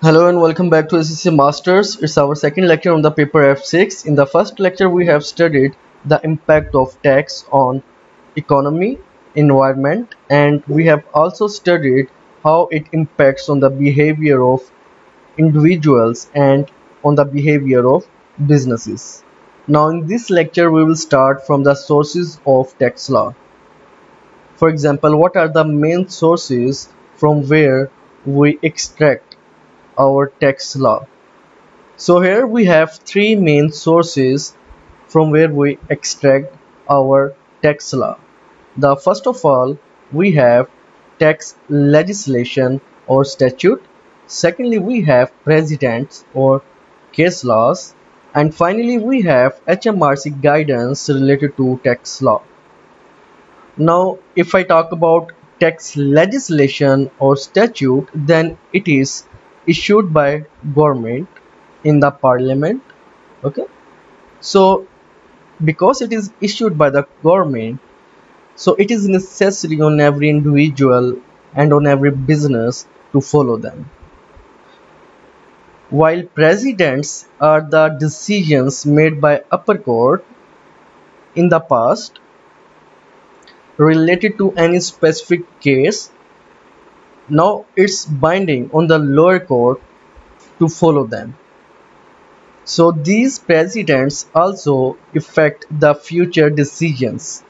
Hello and welcome back to SEC Masters. It's our second lecture on the paper F6. In the first lecture, we have studied the impact of tax on economy, environment, and we have also studied how it impacts on the behavior of individuals and on the behavior of businesses. Now, in this lecture, we will start from the sources of tax law. For example, what are the main sources from where we extract our tax law? So here we have three main sources from where we extract our tax law. The first of all, we have tax legislation or statute. Secondly, we have precedents or case laws. And finally, we have HMRC guidance related to tax law. Now, if I talk about tax legislation or statute, then it is issued by government in the parliament. Okay, so because it is issued by the government, so it is necessary on every individual and on every business to follow them. While precedents are the decisions made by upper court in the past related to any specific case, now it's binding on the lower court to follow them. So these precedents also affect the future decisions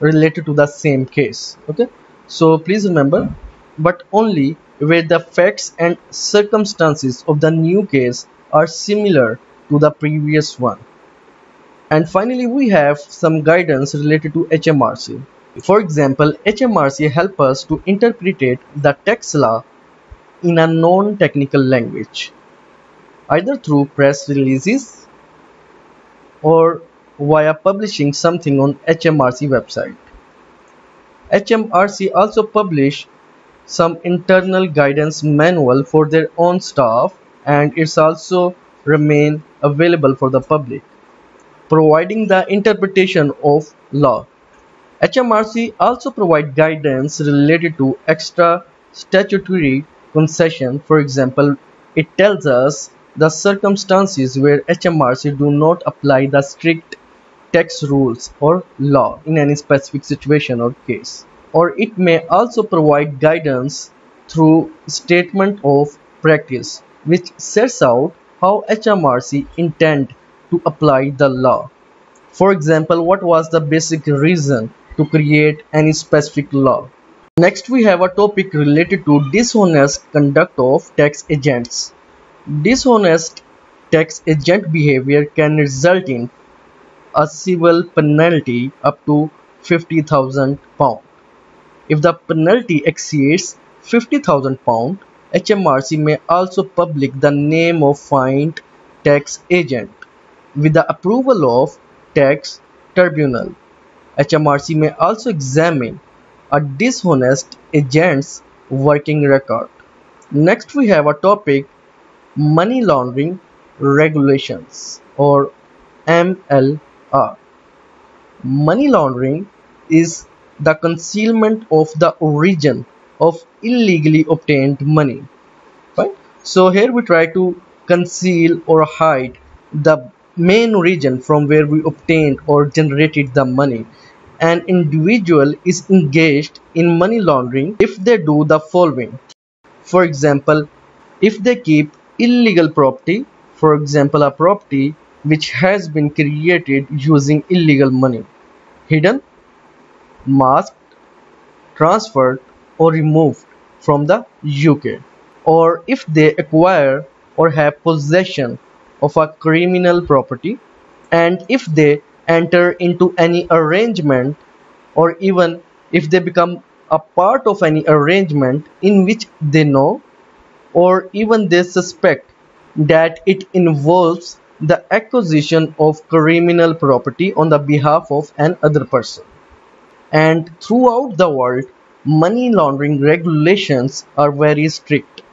related to the same case. Okay, so please remember, but only where the facts and circumstances of the new case are similar to the previous one. And finally, we have some guidance related to HMRC. For example, HMRC help us to interpret the tax law in a non-technical language, either through press releases or via publishing something on HMRC website. HMRC also publish some internal guidance manual for their own staff, and it's also remain available for the public, providing the interpretation of law. HMRC also provide guidance related to extra statutory concession. For example, it tells us the circumstances where HMRC do not apply the strict tax rules or law in any specific situation or case. Or it may also provide guidance through statement of practice, which sets out how HMRC intend to apply the law. For example, what was the basic reason to create any specific law? Next, we have a topic related to dishonest conduct of tax agents. Dishonest tax agent behavior can result in a civil penalty up to £50,000. If the penalty exceeds £50,000, HMRC may also publish the name of fined tax agent with the approval of tax tribunal. HMRC may also examine a dishonest agent's working record. Next, we have a topic money laundering regulations or MLR. Money laundering is the concealment of the origin of illegally obtained money. Right? So here we try to conceal or hide the main origin from where we obtained or generated the money. An individual is engaged in money laundering if they do the following. For example, if they keep illegal property, for example a property which has been created using illegal money, hidden, masked, transferred or removed from the UK, or if they acquire or have possession of a criminal property, and if they enter into any arrangement, or even if they become a part of any arrangement in which they know or even they suspect that it involves the acquisition of criminal property on the behalf of another person. And throughout the world, money laundering regulations are very strict.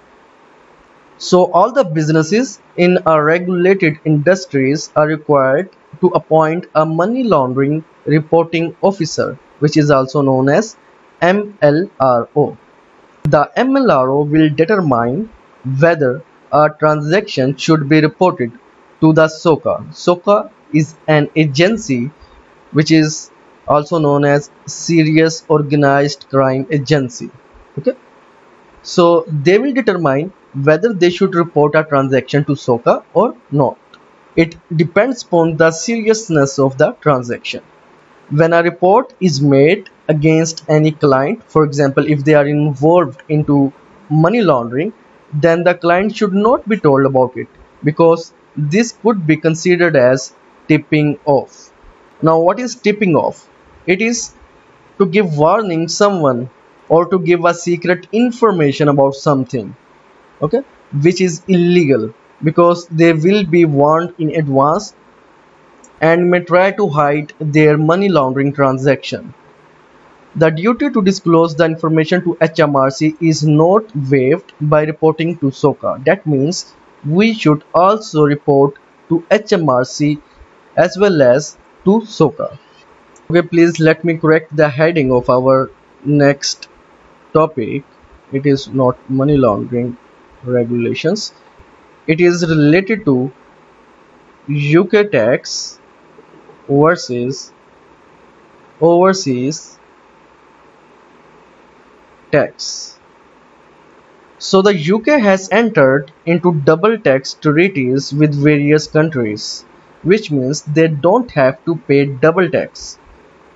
So all the businesses in a regulated industries are required to appoint a money laundering reporting officer, which is also known as MLRO. The MLRO will determine whether a transaction should be reported to the SOCA. SOCA is an agency which is also known as Serious Organized Crime Agency. Okay, so they will determine whether they should report a transaction to SOCA or not. It depends upon the seriousness of the transaction. When a report is made against any client, for example, if they are involved into money laundering, then the client should not be told about it, because this could be considered as tipping off. Now, what is tipping off? It is to give warning someone or to give a secret information about something, okay, which is illegal, because they will be warned in advance and may try to hide their money laundering transaction. The duty to disclose the information to HMRC is not waived by reporting to SOCA. That means we should also report to HMRC as well as to SOCA. Okay, please let me correct the heading of our next topic. It is not money laundering regulations. It is related to UK tax versus overseas tax. So the UK has entered into double tax treaties with various countries, which means they don't have to pay double tax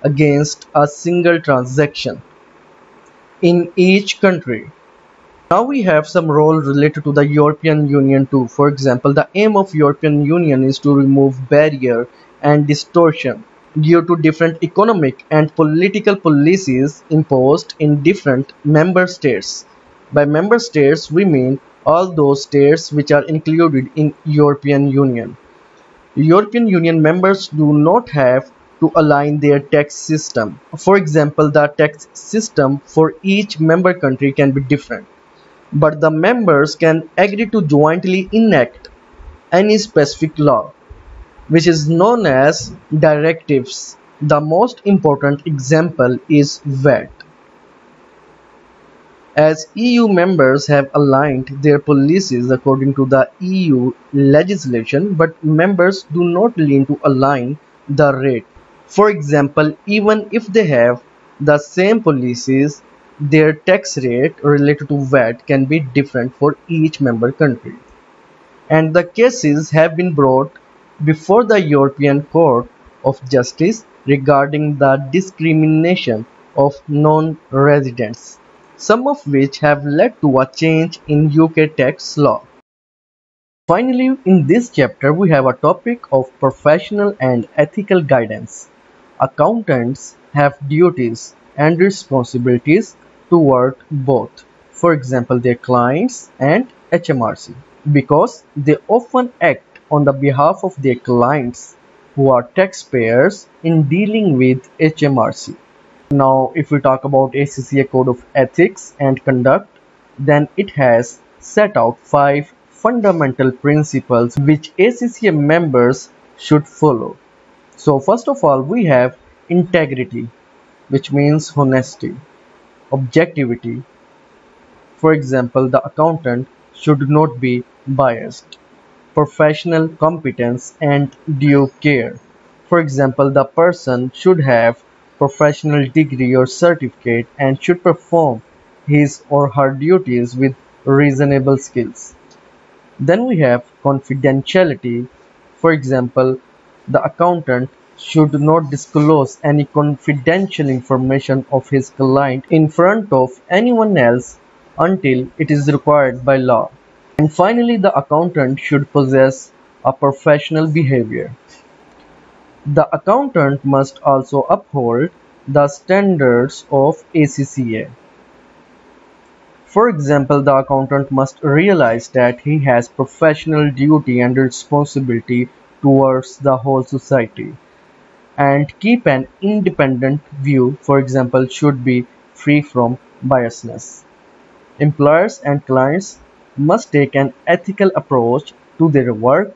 against a single transaction in each country. Now we have some role related to the European Union too. For example, the aim of European Union is to remove barrier and distortion due to different economic and political policies imposed in different member states. By member states, we mean all those states which are included in European Union. European Union members do not have to align their tax system. For example, the tax system for each member country can be different, but the members can agree to jointly enact any specific law, which is known as directives. The most important example is VAT. As EU members have aligned their policies according to the EU legislation, but members do not need to align the rate. For example, even if they have the same policies, their tax rate related to VAT can be different for each member country. And the cases have been brought before the European Court of Justice regarding the discrimination of non-residents, some of which have led to a change in UK tax law. Finally, in this chapter, we have a topic of professional and ethical guidance. Accountants have duties and responsibilities toward both, for example, their clients and HMRC, because they often act on the behalf of their clients who are taxpayers in dealing with HMRC. Now, if we talk about ACCA Code of Ethics and Conduct, then it has set out 5 fundamental principles which ACCA members should follow. So first of all, we have integrity, which means honesty, objectivity. For example, the accountant should not be biased. Professional competence and due care. For example, the person should have professional degree or certificate and should perform his or her duties with reasonable skills. Then we have confidentiality. For example, the accountant should not disclose any confidential information of his client in front of anyone else until it is required by law. And finally, the accountant should possess a professional behavior. The accountant must also uphold the standards of ACCA. For example, the accountant must realize that he has professional duty and responsibility towards the whole society and keep an independent view, for example, should be free from biasness. Employers and clients must take an ethical approach to their work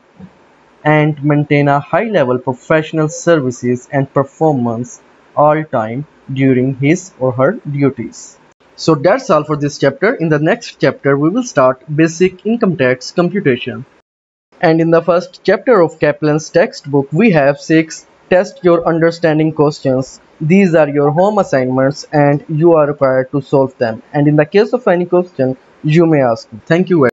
and maintain a high level professional services and performance all time during his or her duties. So that's all for this chapter. In the next chapter, we will start basic income tax computation. And in the first chapter of Kaplan's textbook, we have 6 test your understanding questions. These are your home assignments and you are required to solve them. And in the case of any question, you may ask. Thank you.